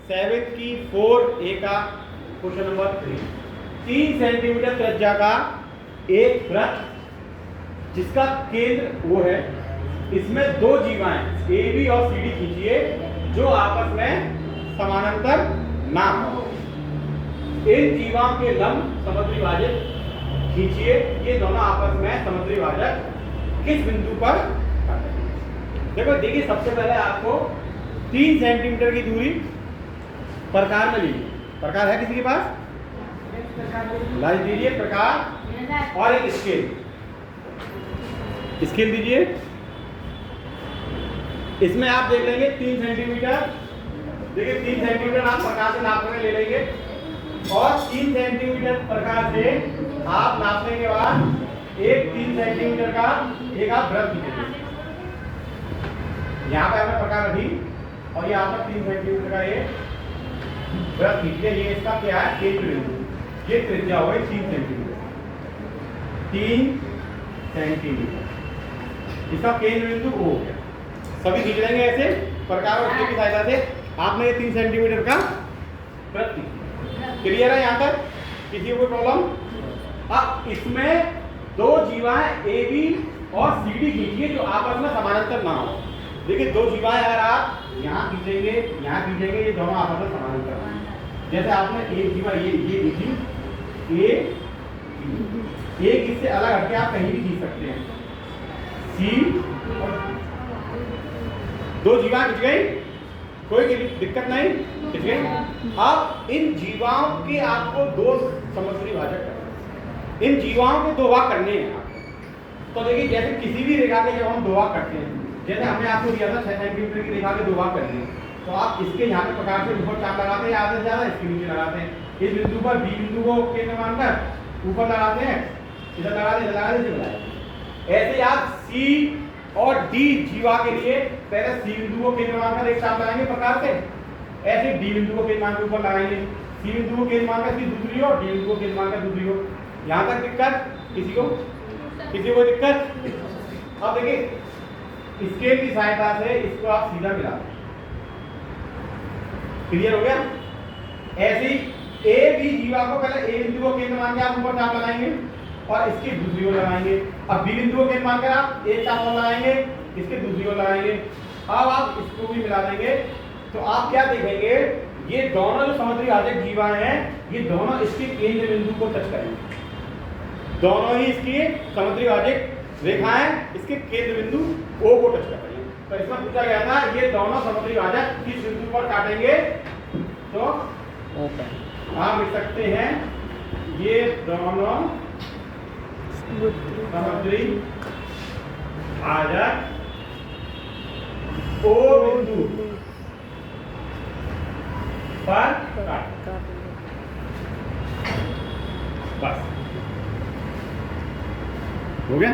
7 की 4a का question number 3। 3 centimetre त्रिज्या का एक वृत्त जिसका केंद्र वो है, इसमें दो जीवाएं ए बी और सी डी खींचिए जो आपस में समानांतर ना हो। इन जीवाओं के लंब समद्विभाजक खींचिए, ये दोनों आपस में समद्विभाजक किस बिंदु पर काटेंगे। देखिए सबसे पहले आपको 3 सेंटीमीटर की दूरी प्रकार में लीजिए। प्रकार है किसी के पास? लाइट दीजिए प्रकार और एक स्केल। स्केल दीजिए। इसमें आप देख लेंगे 3 सेंटीमीटर। देखिए 3 सेंटीमीटर आप प्रकार से नापने ले लेंगे और 3 सेंटीमीटर प्रकार से आप नापने के बाद एक 3 सेंटीमीटर का एक आप वृत्त खींचेंगे। यहाँ पे आपने प्रकार रखी और यहाँ पर 3 सेंटीमीटर का ये वृत्त खींचिए। ये इसका क्या है? केंद्र बिंदु। ये त्रिज्या हो गई 3 सेंटीमीटर। 3 सेंटीमीटर इसका केंद्र बिंदु O हो गया। सभी खींच लेंगे ऐसे प्रकार और स्केल की सहायता से। आपने ये 3 सेंटीमीटर का वृत्त खींचा। क्लियर है यहाँ तक? किसी को कोई प्रॉब्लम? अब इसमें दो जीवाएं ए बी और सी डी खींचिए जो आपस में समानांतर ना हो। देखिए दो जीवाएं अगर आप यहाँ खींचेंगे, यहाँ खींचेंगे, ये दोनों आपस में समानांतर हैं। जैसे आपने एक जीवा ये खींची, एक इससे अलग हटके आप कहीं भी खींच सकते हैं। सी और दो जीवाएं खींच गई, कोई दिक्कत नहीं, खींच गई। अब इन जीवाओं के आपको दो समद्विभाजक करने, इन जीवाओं के दो भाग करने हैं आपको। तो देखिए जैसे किसी भी रेखा के जब हम दो भाग करते हैं, जैसे हमने आपको दिया था 6 सेंटीमीटर की रेखा के दो भाग करने हैं, तो आप इसके यहाँ के प्रकार से ऊपर चाप लगाते हैं, आधे से ज्यादा इसके नीचे लगाते हैं। इस बिंदु पर बी बिंदु को केंद्र मानकर ऊपर लगाते हैं, इधर लगा दे, इधर लगा दे। ऐसे आप सी और डी जीवा के लिए पहले सी बिंदु को केंद्र मानकर एक चाप लगाएंगे प्रकार से, ऐसे डी बिंदु को केंद्र मानकर ऊपर लगाएंगे। सी बिंदु को केंद्र मानकर इसकी दूसरी ओर, डी बिंदु को केंद्र मानकर दूसरी ओर। यहाँ तक दिक्कत किसी को दिक्कत? अब देखिए स्केल की सहायता से इसको आप सीधा मिला दें। क्लियर हो गया? ऐसी ए बी जीवा को पहले ए बिंदु को केंद्र मान के आप ऊपर चाप लगाएंगे और इसकी दूसरी ओर लगाएंगे। अब बी बिंदु को केंद्र मानकर आप एक चाप और लगाएंगे, इसके दूसरी ओर लगाएंगे। अब आप इसको भी मिला देंगे तो आप क्या देखेंगे? ये दोनों जो समद्विभाजक जीवा हैं, ये दोनों इसके केंद्र बिंदु को टच करेंगे। दोनों ही इसकी समद्विभाजक रेखाएं इसके केंद्र बिंदु O को टच करेंगे। तो इसमें पूछा गया था ये दोनों समद्विभाजक किस बिंदु पर काटेंगे? तो आप लिख सकते हैं ये दोनों समद्विभाजक O बिंदु पर काटेंगे। बस हो गया।